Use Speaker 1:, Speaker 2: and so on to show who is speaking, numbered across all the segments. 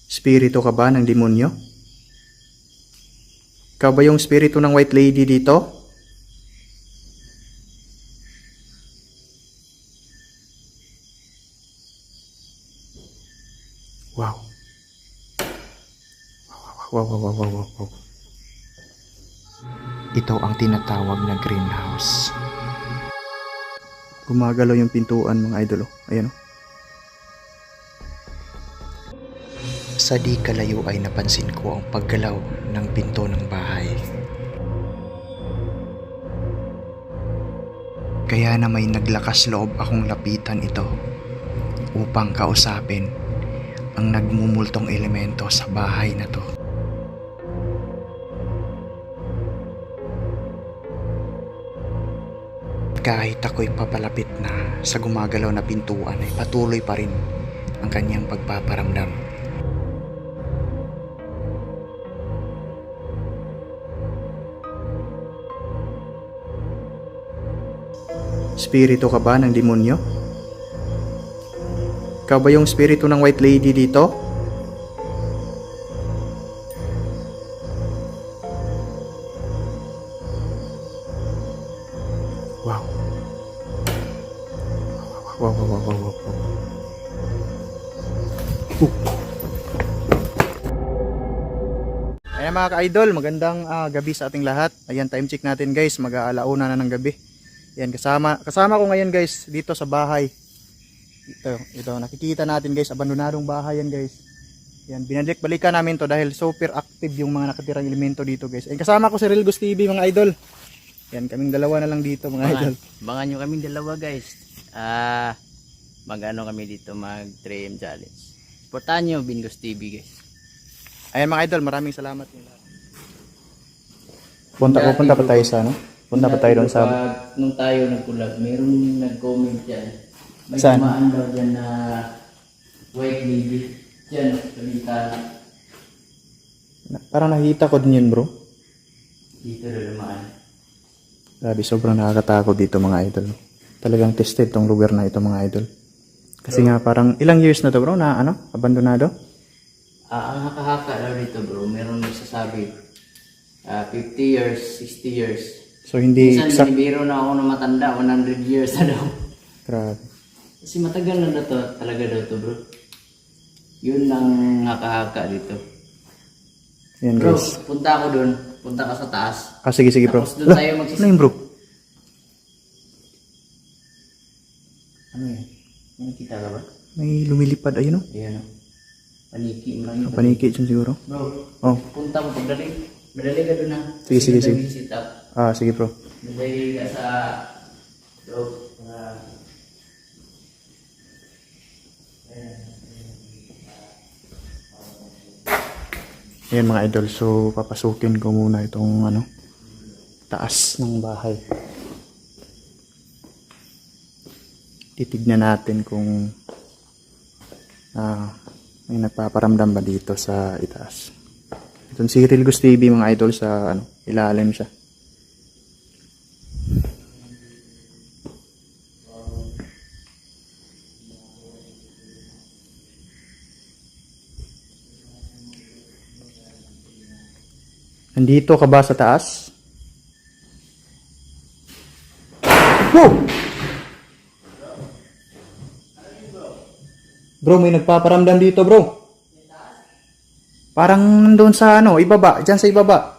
Speaker 1: Spirito ka ba ng demonyo? Ikaw ba yung spirito ng white lady dito? Wow. Wow, wow, wow, wow, wow, wow. Ito ang tinatawag na greenhouse. Gumagalaw yung pintuan, mga idol. Ayan o. Sa di kalayo ay napansin ko ang paggalaw ng pinto ng bahay. Kaya na may naglakas loob akong lapitan ito upang kausapin ang nagmumultong elemento sa bahay na to. Kahit ako'y papalapit na sa gumagalaw na pintuan ay patuloy pa rin ang kanyang pagpaparamdam. Spirito ka ba ng demonyo? Ikaw ba yung spirito ng white lady dito? Wow. Wow, wow, wow, wow, wow. Ayan mga ka-idol, magandang gabi sa ating lahat. Ayan, time check natin guys, mag-aalauna na ng gabi. Ayan, kasama ko ngayon guys dito sa bahay. Ito, nakikita natin guys, abandonadong bahay yan guys. Ayan, binalik-balikan namin to dahil super active yung mga nakatirang elemento dito guys. Ayan, kasama ko si Relgos TV mga idol. Ayan, kaming dalawa na lang dito mga idol.
Speaker 2: Bangan nyo kaming dalawa guys. Mag-ano kami dito, mag 3M challenge. Supportahan nyo Bingos TV guys.
Speaker 1: Ayan mga idol, maraming salamat. Punta pa tayo sa ano? Punta pa tayo doon sa...
Speaker 2: Nung tayo nag-collab, meron nag-comment dyan. May
Speaker 1: Saan?
Speaker 2: kumaan daw dyan na white lady. Dyan, kamintana.
Speaker 1: Parang nakita ko din yun bro.
Speaker 2: Dito na lumaan.
Speaker 1: Grabe, sobrang nakakatakot dito mga idol. Talagang tested tong lugar na ito mga idol. Kasi
Speaker 2: bro,
Speaker 1: nga parang ilang years na to bro na ano, abandonado?
Speaker 2: ang haka-haka daw dito bro, meron nagsasabi 50 years, 60 years.
Speaker 1: So hindi
Speaker 2: Minsan binibiro na ako na matanda, 100 years na daw.
Speaker 1: Grabe.
Speaker 2: Kasi matagal na to, talaga daw to bro. Yun lang haka-haka dito.
Speaker 1: Yan
Speaker 2: Bro,
Speaker 1: guys.
Speaker 2: punta ako dun. Punta ka sa taas.
Speaker 1: Sige bro.
Speaker 2: Tapos doon tayo
Speaker 1: Ano yun bro?
Speaker 2: Ano yun? May nakita ka ba?
Speaker 1: May lumilipad, ayun o.
Speaker 2: Ayan o. Paniki mo lang yun.
Speaker 1: Paniki dyan siguro.
Speaker 2: Bro,
Speaker 1: Oh.
Speaker 2: punta mo pagdali. Madali ka dun ha.
Speaker 1: Sige.
Speaker 2: Visit up.
Speaker 1: Sige bro.
Speaker 2: Madali ka sa... Bro,
Speaker 1: Ayan mga idol, so papasukin ko muna itong ano, taas ng bahay. Titignan natin kung may nagpaparamdam ba dito sa itaas. Itong si Relgos TV mga idol, sa ano, ilalim siya. Nandito ka ba sa taas? Wow! Bro, may nagpaparamdam dito, bro. Parang nandun sa ano, ibaba, dyan sa ibaba.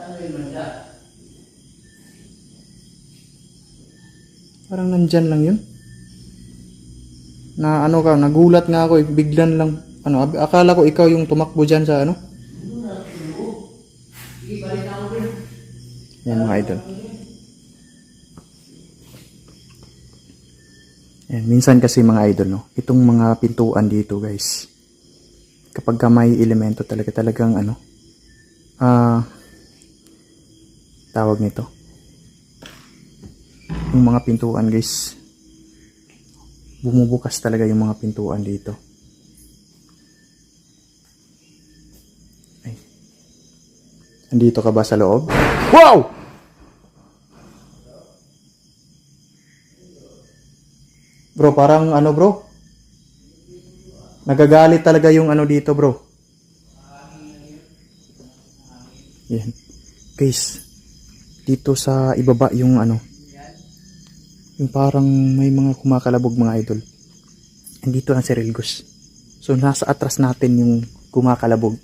Speaker 2: ano yun man siya?
Speaker 1: Parang nandyan lang yun. Na ano ka, nagulat nga ako, biglan lang. Ano, akala ko ikaw yung tumakbo dyan sa ano.
Speaker 2: Sige, balik na ako dun.
Speaker 1: Yan mga idol. Ayan, minsan kasi mga idol, no, itong mga pintuan dito guys, kapag ka may elemento talagang ano, tawag nito, yung mga pintuan guys, bumubukas talaga yung mga pintuan dito. Ay. Andito ka ba sa loob? Wow! Bro, parang ano bro, nagagalit talaga yung ano dito bro. Yan. Guys, dito sa ibaba yung ano, yung parang may mga kumakalabog mga idol. Andito ang Serelgos. So nasa atras natin yung kumakalabog.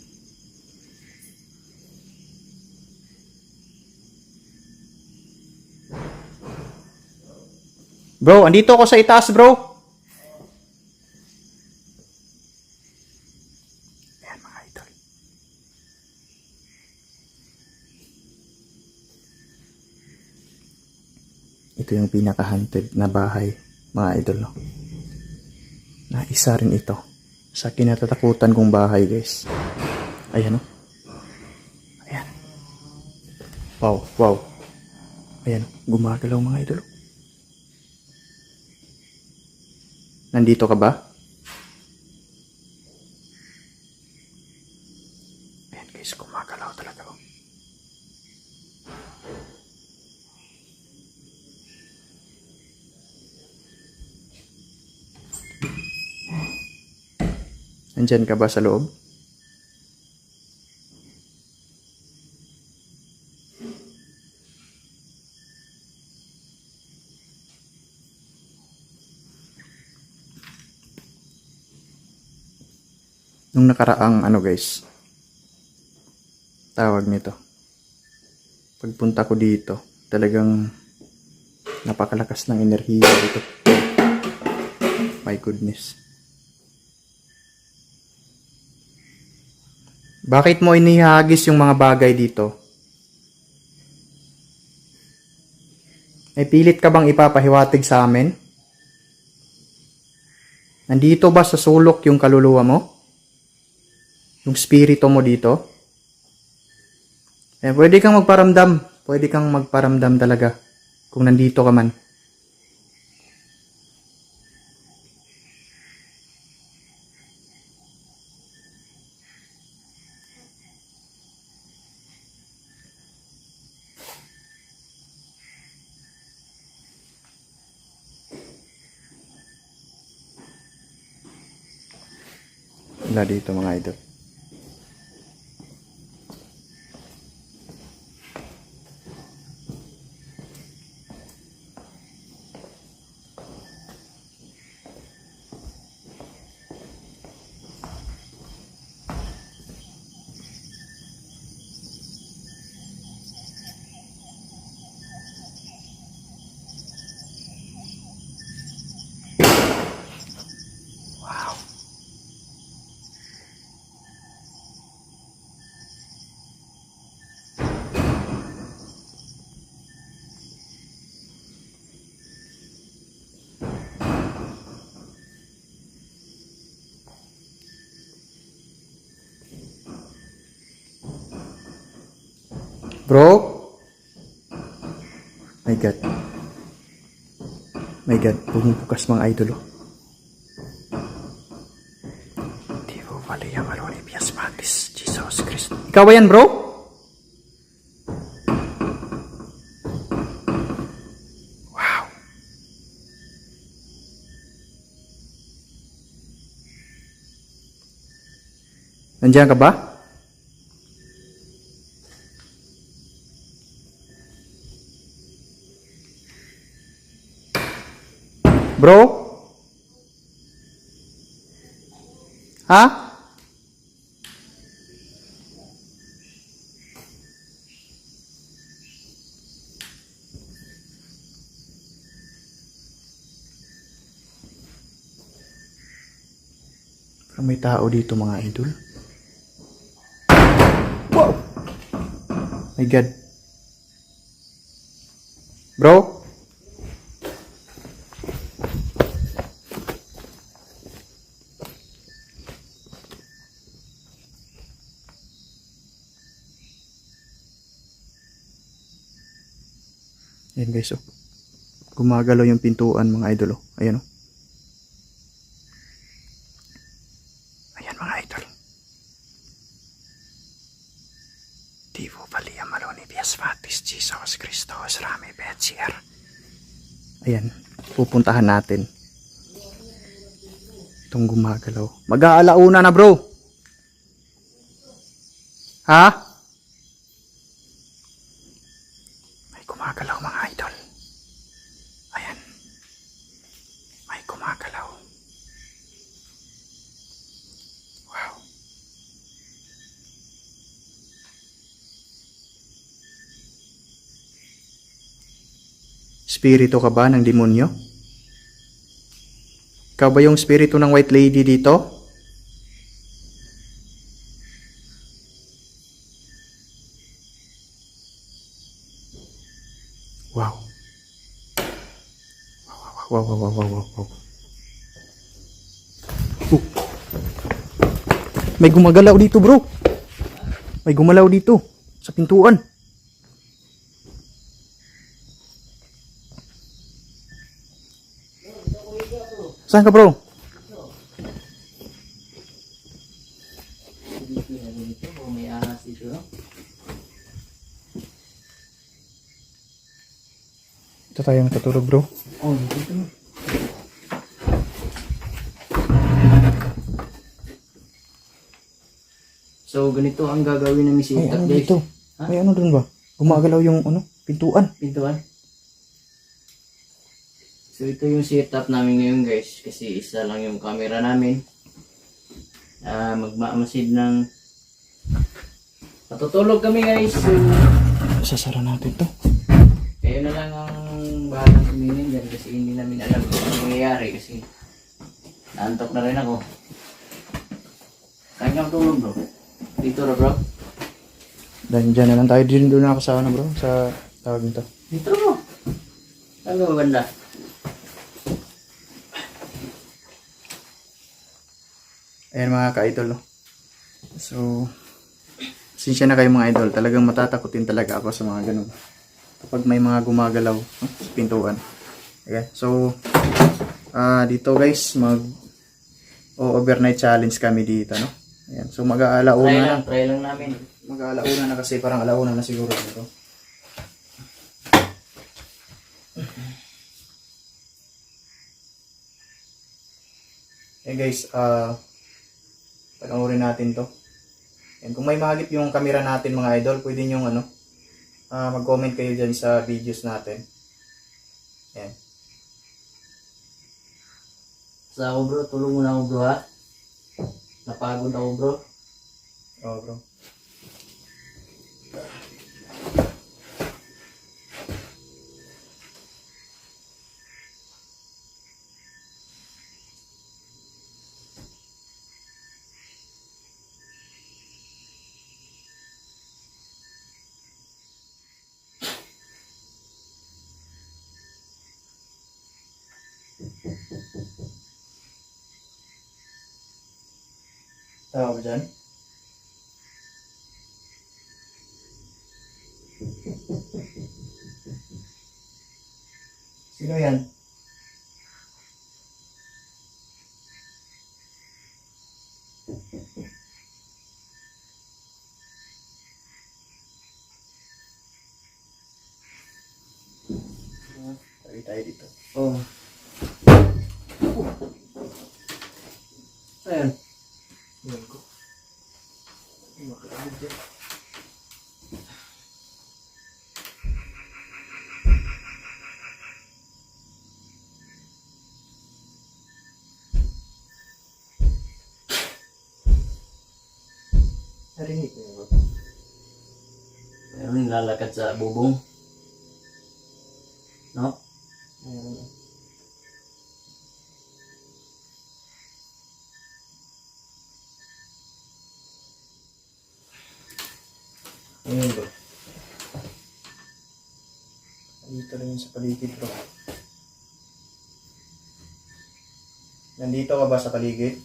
Speaker 1: Bro, andito ako sa itaas bro. Ayan mga idol. Ito yung pinaka-haunted na bahay mga idol, no? Na isa rin ito sa kinatatakutan kong bahay guys. Ayan, no? Ayan. Wow, wow. Ayan, gumagalaw mga idol. Nandito ka ba? Ayan guys, gumagalaw talaga. Nandyan ka ba sa loob? Nung nakaraang ano guys, tawag nito, pagpunta ko dito, talagang napakalakas ng enerhiya dito. My goodness. Bakit mo inihagis yung mga bagay dito? May pilit ka bang ipapahiwatig sa amin? Nandito ba sa sulok yung kaluluwa mo? Yung spirito mo dito? Eh, pwede kang magparamdam. Pwede kang magparamdam talaga kung nandito ka man. Wala dito mga idol. Bro? My God. My God, bumubukas mga idol. Divo Valia Maroni Pias Matis, Jesus Christ. Ikaw ba yan bro? Wow. Nandiyan ka ba? Bro? Ha? Parang may tao dito mga idol. Wow! My God. Bro? Ayan guys, oh. Gumagalaw yung pintuan mga idol, oh. Ayan, oh. Ayan mga idol. Divo Valia Maloni Bias Fatis Jesus Christos Rami Betsier. Ayan, pupuntahan natin. Itong gumagalaw. Mag-aalauna na bro. Ha? May gumagalaw mga idol. Ayan. May gumagalaw. Wow. Spirito ka ba ng demonyo? Ikaw ba yung spirito ng white lady dito? Wow. Wow, wow, wow, wow, wow, wow. May gumagalaw dito, bro. May gumalaw dito sa pintuan. Saan ka, bro?
Speaker 2: Dito na dito. O may ahas dito. No?
Speaker 1: Ito tayo matutulog, bro.
Speaker 2: Oh, dito. So, ganito ang gagawin namin si
Speaker 1: Ay, ano
Speaker 2: guys.
Speaker 1: dito?
Speaker 2: Ha?
Speaker 1: May ano dun ba? Gumagalaw yung ano, pintuan.
Speaker 2: Pintuan. So, ito yung setup namin ngayon guys. Kasi isa lang yung camera namin. Magmamasid ng... Matutulog kami guys. So,
Speaker 1: Sasara natin to.
Speaker 2: kayo na lang ang bahalang tumingin dyan. Kasi hindi namin alam kung ano nangyayari. Kasi naantok na rin ako. Saan ka matulog bro? Dito na bro?
Speaker 1: Dyan na lang tayo. Doon na ako sa ano, bro. Sa tawag nito.
Speaker 2: Dito bro. Saan ka maganda?
Speaker 1: Ayan mga ka-idol. No? So, sinsya na kayo mga idol. Talagang matatakotin talaga ako sa mga ganun. Kapag may mga gumagalaw sa pintuan. Ayan. So, dito guys, overnight challenge kami dito. No? Ayan. So, mag-aalauna na.
Speaker 2: Try lang namin.
Speaker 1: Mag-aalauna na kasi parang alauna na siguro dito. Ayan guys, panoorin natin to. And kung may mahagip yung camera natin mga idol, pwede nyo mag-comment kayo dyan sa videos natin. Ayan.
Speaker 2: Sa ako bro, tulong muna ako bro ha. Napagod ako bro.
Speaker 1: Oo bro. Tama ba dyan? Sino yan? Tabi tayo dito.
Speaker 2: Oh. Ayan.
Speaker 1: Ayan ko. Ay, makalabog dyan. Narinig ko yun.
Speaker 2: Meron yung lalakad sa bubong. No?
Speaker 1: Mayroon. Ayun bro. Dito rin yun sa paligid bro. Nandito ka ba sa paligid?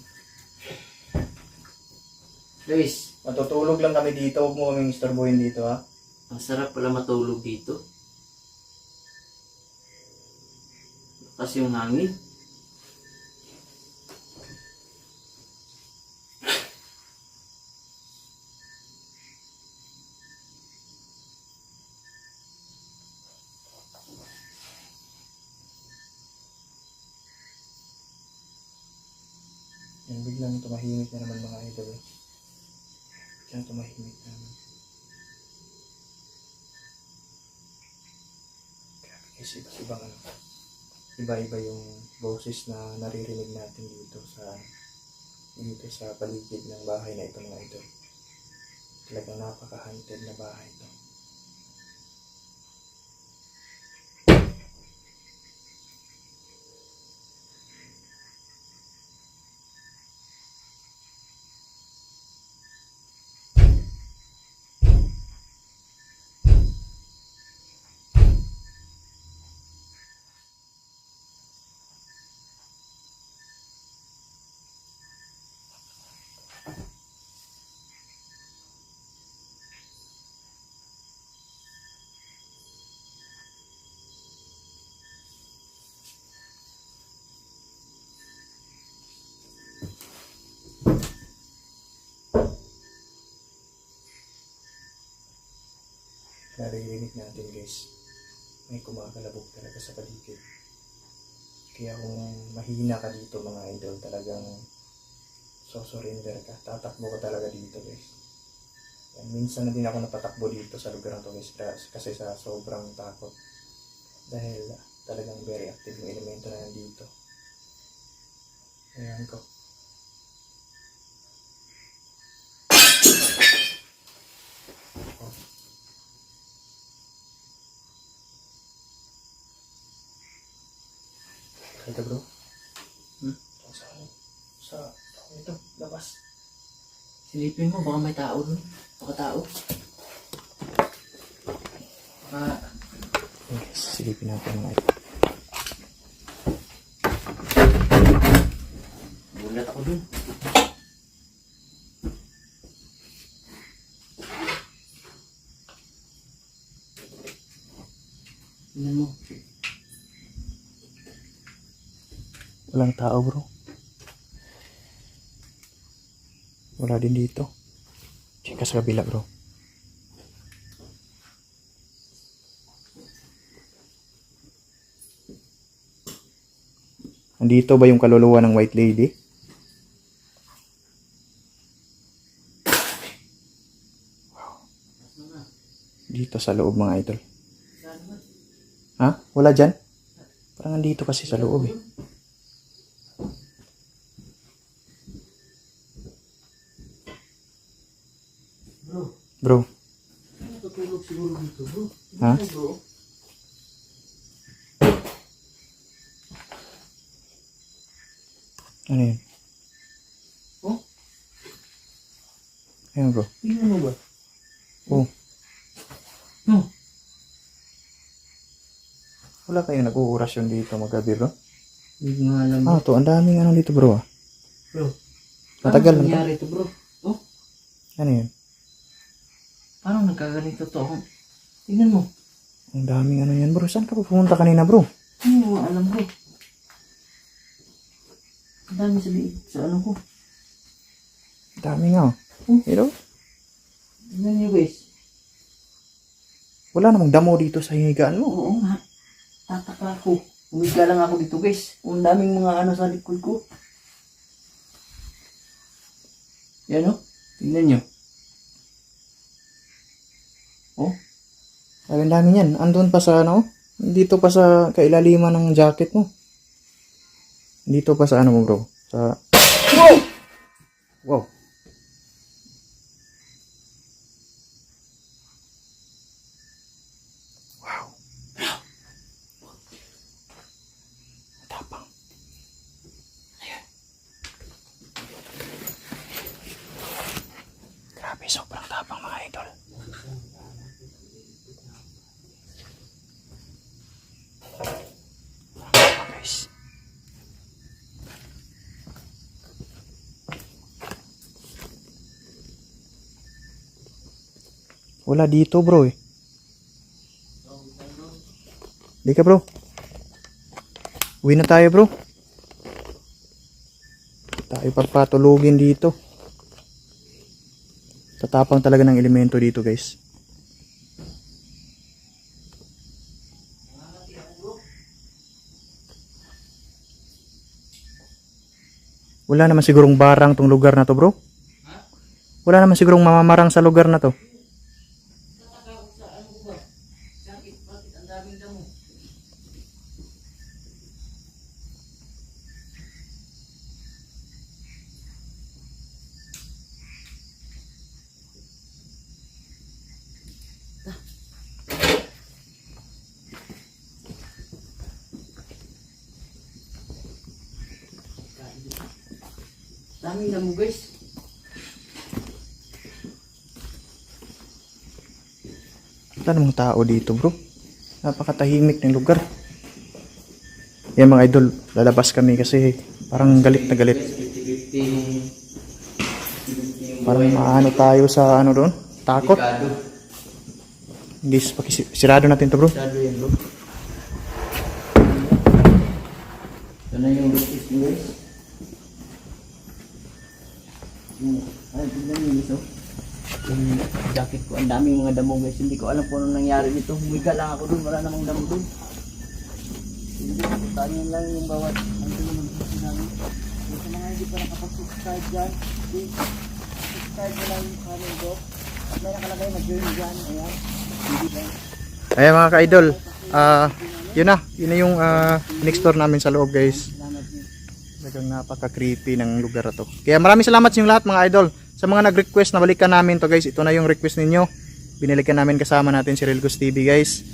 Speaker 2: Guys,
Speaker 1: Matutulog lang kami dito. Huwag mo kaming istorbohin dito ha.
Speaker 2: ang sarap pala matulog dito. Kasi yung hangin.
Speaker 1: Yan, biglang tumahimik na naman mga idol. Biglang tumahimik na naman. Grabe guys, ibang ano. Iba-iba yung boses na naririnig natin dito sa paligid ng bahay na ito mga idol. Talagang napaka-haunted na bahay ito. Naririnig natin guys, may kumakalabog talaga sa paligid. Kaya kung mahina ka dito mga idol, talagang surrender ka, tatakbo ka talaga dito guys. Yan, minsan na din ako napatakbo dito sa lugar na to guys, kasi sa sobrang takot. Dahil talagang very active yung elemento na nandito. Ayan ko. Ito bro. Sa ito, labas.
Speaker 2: Silipin mo, baka may tao dun. Baka tao. Baka...
Speaker 1: Okay, silipin natin mga ito.
Speaker 2: Bulat ako dun. Tingnan mo.
Speaker 1: Walang tao bro. Wala din dito. Check ka sa kabila bro. Andito ba yung kaluluwa ng white lady? Wow. Dito sa loob mga idol. Ha? Wala dyan? Parang andito kasi sa loob eh. Bro.
Speaker 2: Natutulog siguro dito, bro.
Speaker 1: Ha?
Speaker 2: Bro.
Speaker 1: Ano yun?
Speaker 2: Oh?
Speaker 1: Ayun bro.
Speaker 2: Tingnan mo ba?
Speaker 1: Oh.
Speaker 2: No.
Speaker 1: Wala kayong nag-uurasyon dito magabi bro?
Speaker 2: Hindi ko nga alam.
Speaker 1: Ah, to ang daming ano dito bro ah.
Speaker 2: Bro.
Speaker 1: Matagal
Speaker 2: Ano
Speaker 1: na to.
Speaker 2: nangyari ito, bro? Oh?
Speaker 1: Ano yun?
Speaker 2: Paano nagkaganito to? Tingnan mo.
Speaker 1: Ang daming ano yan bro. Saan ka pupunta kanina bro?
Speaker 2: Hindi mo alam, bro. Ang dami sa liit. Sa ano ko.
Speaker 1: Ang dami nga oh. Pero
Speaker 2: Tingnan nyo, guys.
Speaker 1: wala namang damo dito sa hinigaan mo.
Speaker 2: Oo nga. Tataka ako. Umiga lang ako dito, guys. Ang daming mga ano sa likod ko. Yan, oh. Tingnan nyo. Oh.
Speaker 1: Ang dami yan. Andun pa sa ano? Dito pa sa kailaliman ng jacket mo. Dito pa sa ano mo bro? Sa... Wow! Wow. Wow. Tapang. Grabe, sobrang tapang mga idol. Guys. Wala dito bro eh. Di ka bro. Uwi na tayo bro. Tayo papatulugin dito. Tatapang talaga ng elemento dito guys. Wala naman sigurong barang tong lugar na to bro. Wala naman sigurong mamamarang sa lugar na to.
Speaker 2: Daming damo guys.
Speaker 1: Wala namang tao dito bro. Napakatahimik ng lugar. Yan mga idol, lalabas kami kasi parang galit na galit.
Speaker 2: 50-50.
Speaker 1: Parang maano tayo sa ano doon? Takot. Guys, sirado natin to bro.
Speaker 2: Sado yan bro. Ito na yung rotis mo guys. Ay, tignan nyo guys oh. Yung jacket ko, ang daming mga damo guys. Hindi ko alam kung anong nangyari dito. Humiga lang ako dun, wala namang damo dun. Hindi ko tanyan lang yung bawat ano naman gusto namin. So, sa mga hindi pa nakapag-subscribe dyan, please subscribe mo lang yung channel ko. At may nakalagay na join dyan, ayan. Hindi ba?
Speaker 1: Ayan mga ka-idol. Yun na yung next door namin sa loob guys.
Speaker 2: Salamat nyo.
Speaker 1: Talagang napaka-creepy ng lugar na to. Kaya maraming salamat sa inyong lahat mga idol. Sa mga nag-request na balikan namin to guys. Ito na yung request ninyo. Binalikan namin kasama natin si Relgos TV guys.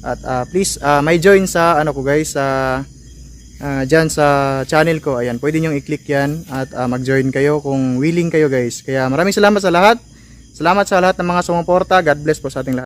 Speaker 1: At please may join sa ano ko guys sa dyan sa channel ko. Ayan, pwede nyo i-click yan at mag-join kayo kung willing kayo guys. Kaya maraming salamat sa lahat. Salamat sa lahat ng mga sumuporta. God bless po sa ating lahat.